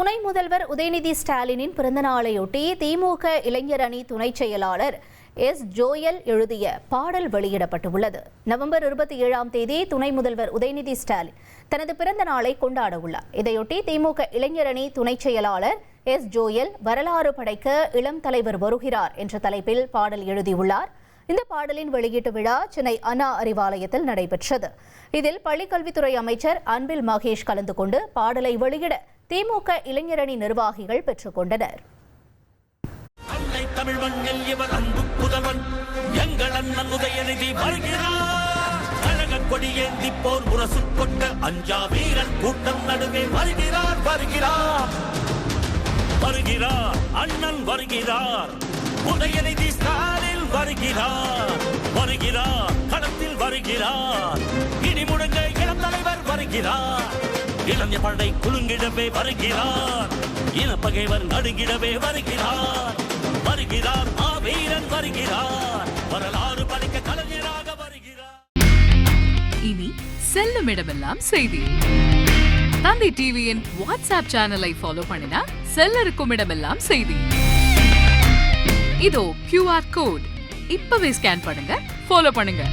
துணை முதல்வர் உதயநிதி ஸ்டாலினின் பிறந்தநாளையொட்டி திமுக இளைஞர் அணி துணைச் செயலாளர் எஸ். ஜோயல் எழுதிய பாடல் வெளியிடப்பட்டுள்ளது. நவம்பர் 27ஆம் தேதி துணை முதல்வர் உதயநிதி ஸ்டாலின் தனது பிறந்த நாளை கொண்டாட உள்ளார். இதையொட்டி திமுக இளைஞர் அணி துணைச் செயலாளர் எஸ். ஜோயல் வரலாறு படைக்க இளம் தலைவர் வருகிறார் என்ற தலைப்பில் பாடல் எழுதியுள்ளார். இந்த பாடலின் வெளியீட்டு விழா சென்னை அண்ணா அறிவாலயத்தில் நடைபெற்றது. இதில் பள்ளிக்கல்வித்துறை அமைச்சர் அன்பில் மகேஷ் கலந்து கொண்டு பாடலை வெளியிட திமுக இளைஞரணி நிர்வாகிகள் பெற்றுக் கொண்டனர். தமிழ் மண்ணில் இவர் அன்பு புதல்வன் எங்கள் அண்ணன் உதயநிதி வருகிறார். கழக கொடியேந்தி போர் முரசு கொண்ட அஞ்சா வீரன் கூட்டம் நடுவே வருகிறார் வருகிறார் வருகிறார் அண்ணன் வருகிறார். உதயநிதி ஸ்டாலின் வருகிறார் வருகிறார் களத்தில் வருகிறார். இனி முழங்க இளம் தலைவர் வருகிறார். இளைஞர் படை குலுங்கிடவே வருகிறார். இனப்பகைவர் நடுங்கிடவே வருகிறார் வருகிறார். வீரன் வருகிறார். வரலாறு படைக்க கலைஞராக வருகிறார். இனி செல்லும் இடமெல்லாம் செய்தி. தந்தி டிவியின் வாட்ஸ்அப் சேனலை ஃபாலோ பண்ணினா செல்ல இருக்கும் இடமெல்லாம் செய்தி. இதோ QR கோட் இப்பவே ஸ்கேன் பண்ணுங்க, ஃபாலோ பண்ணுங்க.